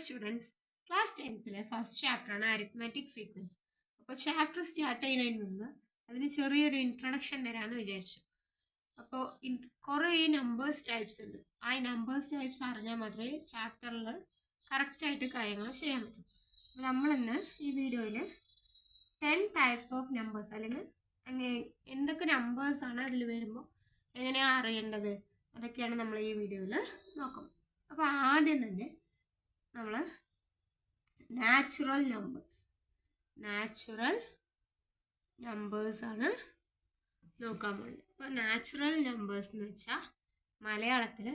Students, class 10th first ചാപ്റ്ററാണ് arithmetic sequence. അപ്പോൾ chapter start ചെയ്യുന്നതിന് മുമ്പ് അതിന് ചെറിയൊരു ഇൻട്രൊഡക്ഷൻ തരാമെന്ന് വിചാരിച്ചു. അപ്പോൾ കുറേ നമ്പേഴ്സ് ടൈപ്സ് ഉണ്ട്. ആ നമ്പേഴ്സ് ടൈപ്സ് അറിഞ്ഞാൽ മാത്രമേ ചാപ്റ്ററിൽ കറക്റ്റായിട്ട് കാര്യങ്ങൾ ചെയ്യാൻ പറ്റൂ. അപ്പോൾ നമ്മളിന്ന് ഈ വീഡിയോയിൽ 10 ടൈപ്സ് ഓഫ് നമ്പേഴ്സ്, അല്ലെങ്കിൽ എന്തൊക്കെ നമ്പേഴ്സാണ് അതിൽ വരുമ്പോൾ എങ്ങനെയാണ് അറിയേണ്ടത്, അതൊക്കെയാണ് നമ്മൾ ഈ വീഡിയോയിൽ നോക്കാം. അപ്പോൾ ആദ്യം തന്നെ നമ്മൾ നാച്ചുറൽ നമ്പേഴ്സാണ് നോക്കാൻ പോകുന്നത്. അപ്പോൾ നാച്ചുറൽ നമ്പേഴ്സ് എന്ന് വെച്ചാൽ മലയാളത്തിൽ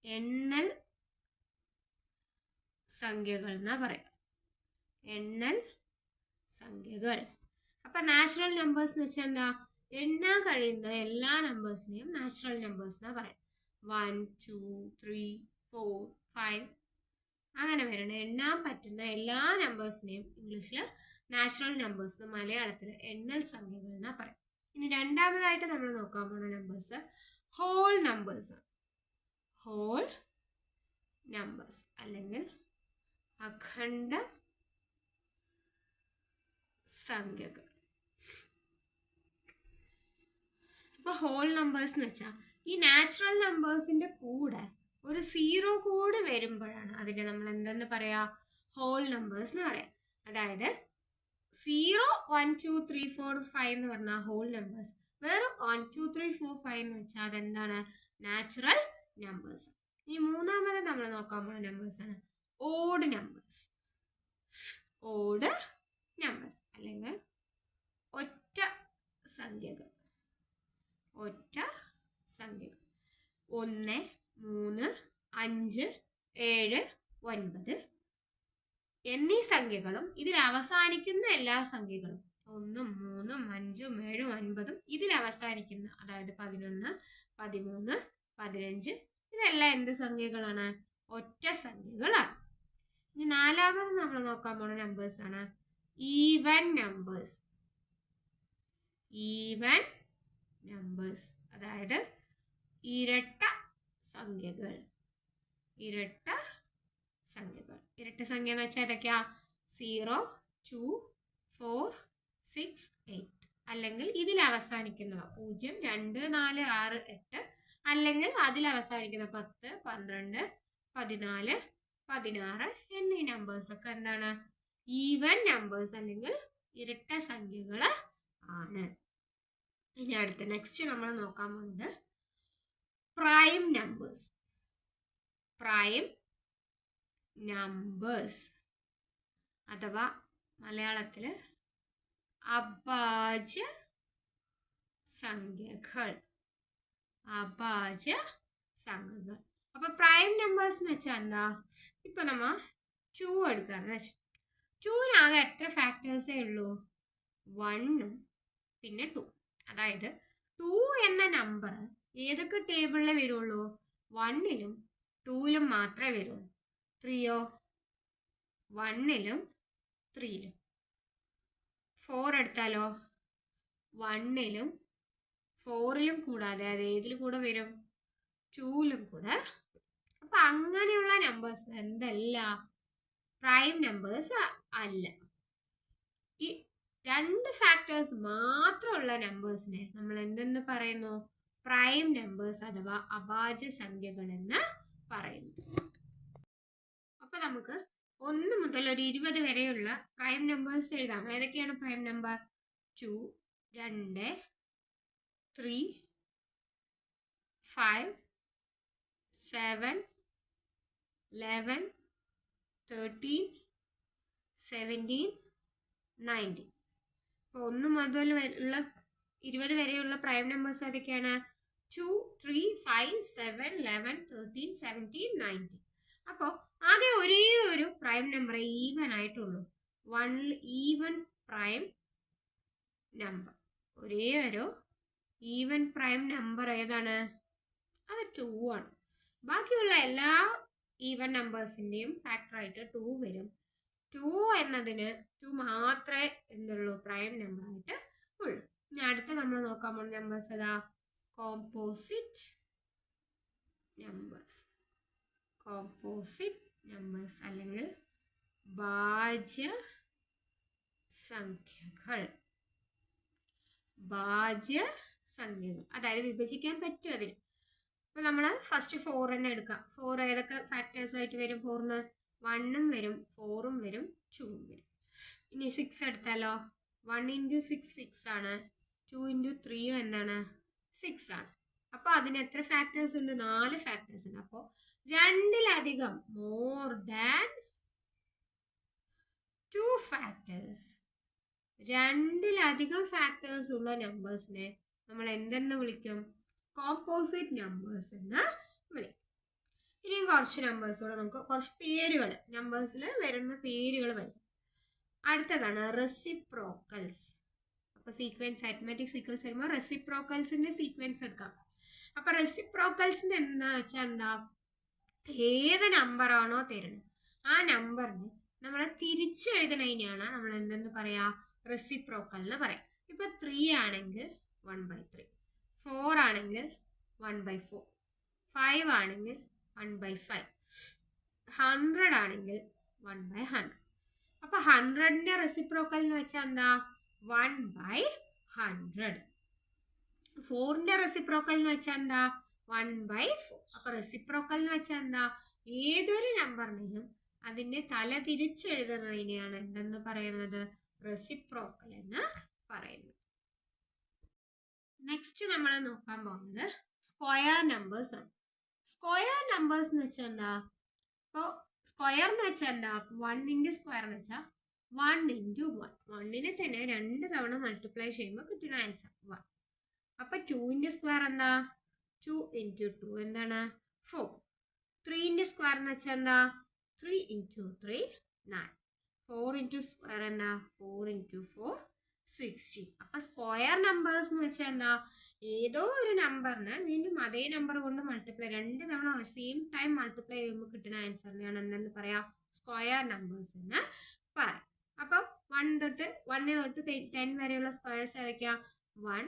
എണ്ണൽ സംഖ്യകൾ എന്നാ പറയാം. എണ്ണൽ സംഖ്യകൾ. അപ്പം നാച്ചുറൽ നമ്പേഴ്സ് എന്ന് വെച്ചാൽ എന്താ? എണ്ണാൻ കഴിയുന്ന എല്ലാ നമ്പേഴ്സിനെയും നാച്ചുറൽ നമ്പേഴ്സ് എന്നാ പറയാം. 1, 2, 3, 4, 5 അങ്ങനെ വരണം. എണ്ണാൻ പറ്റുന്ന എല്ലാ നമ്പേഴ്സിനെയും ഇംഗ്ലീഷിൽ നാച്ചുറൽ നമ്പേഴ്സ്, മലയാളത്തിൽ എണ്ണൽ സംഖ്യകൾ എന്നാ പറയാം. ഇനി രണ്ടാമതായിട്ട് നമ്മൾ നോക്കാൻ പോകുന്ന നമ്പേഴ്സ് ഹോൾ നമ്പേഴ്സ് അല്ലെങ്കിൽ അഖണ്ഡ സംഖ്യകൾ. അപ്പോൾ ഹോൾ നമ്പേഴ്സ് എന്ന് വെച്ചാൽ ഈ നാച്ചുറൽ നമ്പേഴ്സിന്റെ കൂടെ ഒരു 0 കൂടെ വരുമ്പോഴാണ് അതിനെ നമ്മൾ എന്തെന്ന് പറയാ? ഹോൾ നമ്പേഴ്സ് എന്ന് പറയാം. അതായത് 0, 1, 2, 3, 4, 5 എന്ന് പറഞ്ഞാൽ ഹോൾ നമ്പേഴ്സ്. വേറെ 1, 2, 3, 4, 5 എന്ന് വെച്ചാൽ അതെന്താണ്? Natural numbers. ഇനി മൂന്നാമത് നമ്മൾ നോക്കാൻ പോകുന്ന നമ്പേഴ്സാണ് ഓഡ് നമ്പേഴ്സ് അല്ലെങ്കിൽ ഒറ്റ സംഖ്യകൾ. 1, 3, 5, 7, 9 എന്നീ സംഖ്യകളും ഇതിൽ അവസാനിക്കുന്ന എല്ലാ സംഖ്യകളും 1, 3, 5, 7, 9 ഇതിൽ അവസാനിക്കുന്ന, അതായത് 11, 13, 15 ഇതെല്ലാം എന്ത് സംഖ്യകളാണ്? ഒറ്റ സംഖ്യകളാണ്. ഇനി നാലാമത് നമ്മൾ നോക്കാൻ പോകുന്ന നമ്പേഴ്സാണ് ഈവൻ നമ്പേഴ്സ്, അതായത് ഇരട്ട സംഖ്യകൾ. ഇരട്ട സംഖ്യ എന്ന് വെച്ചാൽ ഏതൊക്കെയാ? 0, 2, 4, 6, 8 അല്ലെങ്കിൽ ഇതിൽ അവസാനിക്കുന്നവ 0, 2, 4, 6, 8 അല്ലെങ്കിൽ അതിൽ അവസാനിക്കുന്ന 10, 12, 14, 16 എന്നീ നമ്പേഴ്സൊക്കെ എന്താണ്? ഈവൻ നമ്പേഴ്സ് അല്ലെങ്കിൽ ഇരട്ട സംഖ്യകൾ ആണ്. ഇനി അടുത്ത നെക്സ്റ്റ് നമ്മൾ നോക്കാൻ പോകുന്നത് പ്രൈം നമ്പേഴ്സ് അഥവാ മലയാളത്തിൽ അഭാജ്യ സംഖ്യകൾ. അപ്പൊ പ്രൈം നമ്പേഴ്സ് എന്ന് വെച്ചാൽ എന്താ? ഇപ്പൊ നമ്മ 2 എടുക്കുകയാണെന്ന് വെച്ചാൽ 2-നാകെ എത്ര ഫാക്ടേഴ്സേ ഉള്ളൂ? 1 പിന്നെ 2. അതായത് 2 എന്ന നമ്പർ ഏതൊക്കെ ടേബിളിൽ വരുള്ളൂ? 1-ലും 2-ലും മാത്രമേ വരുള്ളൂ. 3-യോ? 1-ലും 3-ലും. 4 എടുത്താലോ? 1-ലും 4-ലും കൂടാതെ അത് ഏതിൽ കൂടെ വരും? 2-ലും കൂടെ. അപ്പൊ അങ്ങനെയുള്ള നമ്പേഴ്സ് എന്തല്ല? പ്രൈം നമ്പേഴ്സ് അല്ല. ഈ 2 ഫാക്ടേഴ്സ് മാത്രമുള്ള നമ്പേഴ്സിനെ നമ്മൾ എന്തെന്ന് പറയുന്നു? പ്രൈം നമ്പേഴ്സ് അഥവാ അഭാജ്യ സംഖ്യകൾ എന്ന് പറയുന്നു. അപ്പൊ നമുക്ക് 1 മുതൽ ഒരു 20 വരെയുള്ള പ്രൈം നമ്പേഴ്സ് എഴുതാം. ഏതൊക്കെയാണ് പ്രൈം നമ്പർ? 2, 2, 3, 5, 7, 11, 13, 17, 19. അപ്പോൾ 1 മുതൽ ഉള്ള 20 വരെയുള്ള പ്രൈം നമ്പേഴ്സ് ഏതൊക്കെയാണ്? 2, 3, 5, 7, 11, 13, 17, 19. അപ്പോൾ ആകെ ഒരേ ഒരു പ്രൈം നമ്പർ ഈവൻ ആയിട്ടുള്ളൂ. ഈവൻ പ്രൈം നമ്പർ, ഒരേ ഒരു ഈവൻ പ്രൈം നമ്പർ ഏതാണ്? അത് 2 ആണ്. ബാക്കിയുള്ള എല്ലാ ഈവൻ നമ്പേഴ്സിൻ്റെയും ഫാക്ടറായിട്ട് 2 വരും. 2 എന്നതിന് 2 മാത്രമേ എന്തുള്ളൂ? പ്രൈം നമ്പർ ആയിട്ട് ഉള്ളൂ. ഇനി അടുത്ത നമ്മൾ നോക്കാൻ പോകുന്ന നമ്പേഴ്സ് ഏതാ? കോമ്പോസിറ്റ് നമ്പേഴ്സ് അല്ലെങ്കിൽ ഭാജ്യ സംഖ്യകൾ. അതായത് വിഭജിക്കാൻ പറ്റും അതിന്. അപ്പോൾ നമ്മൾ ഫസ്റ്റ് 4 തന്നെ എടുക്കാം. 4 ഏതൊക്കെ ഫാക്ടേഴ്സ് ആയിട്ട് വരും? 4ന് 1ഉം വരും, 4ഉം വരും, 2ഉം വരും. ഇനി 6 എടുത്താലോ? 1 × 6 6 ആണ്. 2 × 3 എന്താണ്? 6 ആണ്. അപ്പോൾ അതിന് എത്ര ഫാക്ടേഴ്സ് ഉണ്ട്? 4 ഫാക്ടേഴ്സ് ഉണ്ട്. അപ്പോൾ 2-ലധികം, മോർ ദാൻ 2 ഫാക്ടേഴ്സ്, 2-ലധികം ഫാക്ടേഴ്സ് ഉള്ള നമ്പേഴ്സിനെ നമ്മൾ എന്തെന്ന് വിളിക്കും? കോമ്പോസിറ്റ് നമ്പേഴ്സ് എന്ന് വിളിക്കും. ഇനിയും കുറച്ച് നമ്പേഴ്സ് കൂടെ നമുക്ക് കുറച്ച് പേരുകൾ, നമ്പേഴ്സിൽ വരുന്ന പേരുകൾ പഠിക്കും. അടുത്തതാണ് റെസിപ്രോക്കൽസ്. അപ്പോൾ സീക്വൻസ്, അരിത്മെറ്റിക് സീക്വൻസ് വരുമ്പോൾ റെസിപ്രോക്കൽസിന്റെ സീക്വൻസ് എടുക്കാം. അപ്പൊ റെസിപ്രോക്കൽസിന്റെ എന്താ വെച്ചാൽ എന്താ? ഏത് നമ്പറാണോ തരുന്നത് ആ നമ്പറിന് നമ്മൾ തിരിച്ചെഴുതണതിനാണ് നമ്മൾ എന്തെന്ന് പറയാ? റെസിപ്രോക്കൽ എന്ന് പറയാം. ഇപ്പൊ 3 ആണെങ്കിൽ 1/3, 4 ആണെങ്കിൽ 1/4, 5 ആണെങ്കിൽ 1/5, 100 ആണെങ്കിൽ 1/100. അപ്പൊ 100ന്റെ റെസിപ്രോക്കൽ എന്ന് വെച്ചാൽ എന്താ? 1/100. 4ന്റെ റെസിപ്രോക്കൽ എന്ന് വെച്ചാൽ എന്താ? 1/4. അപ്പൊ റെസിപ്രോക്കൽ എന്ന് വെച്ചാൽ എന്താ? ഏതൊരു നമ്പറിനെയും അതിന്റെ തല തിരിച്ചെഴുതുന്നതിനെയാണ് എന്തെന്ന് പറയുന്നത്? റെസിപ്രോക്കൽ എന്ന് പറയുന്നത്. നെക്സ്റ്റ് നമ്മൾ നോക്കാൻ പോകുന്നത് സ്ക്വയർ നമ്പേഴ്സ് ആണ്. സ്ക്വയർ നമ്പേഴ്സ് എന്ന് വെച്ചാൽ എന്താ? ഇപ്പോൾ സ്ക്വയർ എന്ന് വെച്ചാൽ എന്താ? 1ന്റെ സ്ക്വയർ എന്ന് വെച്ചാൽ 1 × 1. 1നെ തന്നെ 2 തവണ മൾട്ടിപ്ലൈ ചെയ്യുമ്പോൾ കിട്ടുന്ന ആൻസർ 1. അപ്പൊ 2ന്റെ സ്ക്വയർ എന്താ? 2 × 2 എന്താണ്? 4. 3ന്റെ സ്ക്വയർ എന്ന് വെച്ചാൽ എന്താ? 3 × 3 9. 4 സ്ക്വയർ എന്താ? 4 × 4 16. അപ്പൊ സ്ക്വയർ നമ്പേഴ്സ് എന്ന് വെച്ചാൽ എന്താ? ഏതോ ഒരു നമ്പറിന് വീണ്ടും അതേ നമ്പർ കൊണ്ട് മൾട്ടിപ്ലൈ, 2 തവണ സെയിം ടൈം മൾട്ടിപ്ലൈ ചെയ്യുമ്പോൾ കിട്ടുന്ന ആൻസറിനെയാണ് എന്തെന്ന് പറയാം? സ്ക്വയർ നമ്പേഴ്സ് എന്ന് പറയാം. അപ്പൊ 1 തൊട്ട് 10 വരെയുള്ള സ്ക്വയേഴ്സ് ഏതൊക്കെയാ? 1,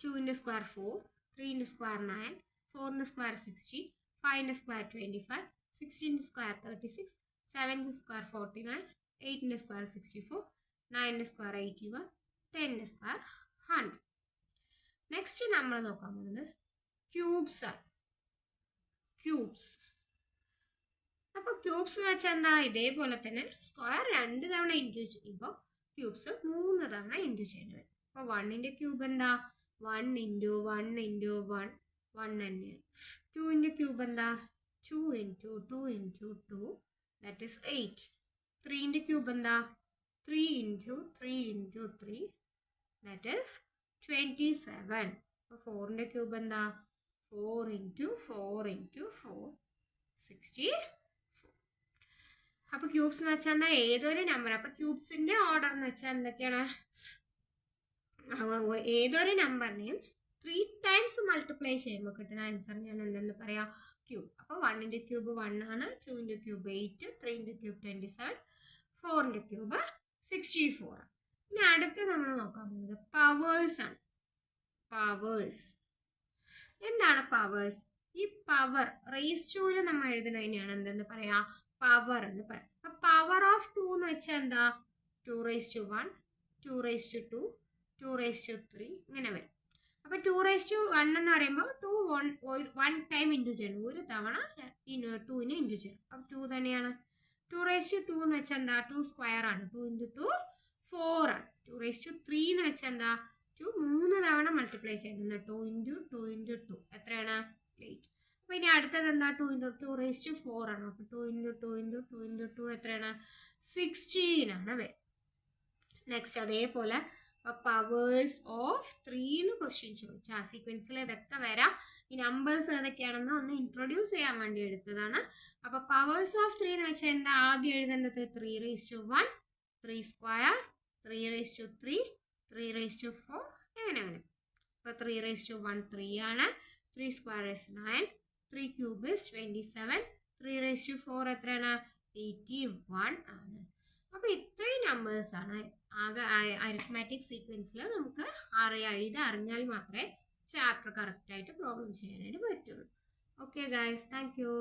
2ന്റെ സ്ക്വയർ 4, 3ന്റെ സ്ക്വയർ 9, 4ന്റെ സ്ക്വയർ 60, 5ന്റെ സ്ക്വയർ 25, 16ന്റെ സ്ക്വയർ 36, 7ന്റെ സ്ക്വയർ 49, 8ന്റെ സ്ക്വയർ 64, 9ന്റെ സ്ക്വയർ 81, 10ന്റെ സ്ക്വയർ 100. നെക്സ്റ്റ് നമ്മൾ നോക്കാൻ പോകുന്നത് ക്യൂബ്സ് ആണ്. ക്യൂബ്സ്. അപ്പൊ ക്യൂബ്സ് എന്ന് വെച്ചാൽ എന്താ? ഇതേപോലെ തന്നെ സ്ക്വയർ 2 തവണ ഇൻറ്റു ചെയ്യുമ്പോൾ ക്യൂബ്സ് 3 തവണ ഇൻറ്റു ചെയ്യേണ്ടി വരും. അപ്പൊ 1ന്റെ ക്യൂബ് എന്താ? 1 × 1 × 1 1 തന്നെയാണ്. 2ന്റെ ക്യൂബ് എന്താ? 2 × 2 × 2 ദാറ്റ് ഈസ് 8. 3ന്റെ ക്യൂബ് എന്താ? 3 × 3 × 3 ദാറ്റ് ഈസ് 27. അപ്പോൾ 4ന്റെ ക്യൂബ് എന്താ? 4 × 4 × 4 64. അപ്പൊ ക്യൂബ്സ് എന്ന് വെച്ചാൽ എന്താ? ഏതൊരു നമ്പർ. അപ്പൊ ക്യൂബ്സിന്റെ ഓർഡർ എന്ന് വെച്ചാൽ എന്തൊക്കെയാണ്? ഏതൊരു നമ്പറിനെയും 3 ടൈംസ് മൾട്ടിപ്ലൈ ചെയ്യുമ്പോൾ കിട്ടുന്ന ആൻസറിനെയാണ് എന്തെന്ന് പറയാം? ക്യൂബ്. അപ്പോൾ 1ന്റെ ക്യൂബ് 1 ആണ്, 2ന്റെ ക്യൂബ് 8, 3ന്റെ ക്യൂബ് 27, 4ന്റെ ക്യൂബ് 64 ആണ്. ഇനി അടുത്ത് നമ്മൾ നോക്കാൻ പോകുന്നത് പവേഴ്സ് ആണ്. പവേഴ്സ് എന്താണ്? പവേഴ്സ്, ഈ പവർ റേസ് ടൂല് നമ്മൾ എഴുതുന്നതിനെയാണ് എന്തെന്ന് പറയാ? പവർ എന്ന് പറയാം. അപ്പൊ പവർ ഓഫ് 2 എന്ന് വെച്ചാൽ എന്താ? 2⁻1, 2⁻2, 2⁻3 ഇങ്ങനെ വരും. അപ്പൊ 2⁻1 എന്ന് പറയുമ്പോൾ 2 1 ടൈം ഇൻറ്റു ചെയ്യണം, ഒരു തവണ 2നെ ഇൻറ്റു ചെയ്യണം. അപ്പൊ 2 തന്നെയാണ്. 2⁻2 എന്ന് വെച്ചാൽ എന്താ? 2 സ്ക്വയർ ആണ്, 2 × 2 4 ആണ്. 2⁻3 എന്ന് വെച്ചാൽ എന്താ? 2 3 തവണ മൾട്ടിപ്ലൈ ചെയ്യുന്നത്, 2 × 2 × 2 എത്രയാണ്? 8. അപ്പൊ ഇനി അടുത്തത് എന്താ? 2 × 2⁻4 ആണ്. അപ്പൊ 2 × 2 × 2 × 2 എത്രയാണ്? 16 ആണ് വരും. നെക്സ്റ്റ് അതേപോലെ പവേഴ്സ് ഓഫ് 3 എന്ന് ക്വസ്റ്റ്യൻ ചോദിച്ചാൽ ആ സീക്വൻസിൽ ഇതൊക്കെ വരാം. ഈ നമ്പേഴ്സ് ഏതൊക്കെയാണെന്ന് ഒന്ന് ഇൻട്രൊഡ്യൂസ് ചെയ്യാൻ വേണ്ടി എടുത്തതാണ്. അപ്പൊ പവേഴ്സ് ഓഫ് 3 എന്ന് വെച്ചാൽ എന്താ? ആദ്യം എഴുതേണ്ടത് 3⁻1, 3 സ്ക്വയർ, 3⁻3, 3⁻4 അങ്ങനെ. അപ്പൊ 3⁻1 3 ആണ്, 3 സ്ക്വയർ 9, 3 ക്യൂബ് 27, 3⁻4 എത്രയാണ്? 81 ആണ്. അപ്പൊ ഇത്രയും നമ്പേഴ്സ് ആണ് ആകെ അരിത്മാറ്റിക് സീക്വൻസിൽ നമുക്ക് അറിഞ്ഞാൽ മാത്രമേ ചാപ്റ്റർ കറക്റ്റ് ആയിട്ട് പ്രോബ്ലം ചെയ്യാനായിട്ട് പറ്റുള്ളൂ. Okay guys, thank you.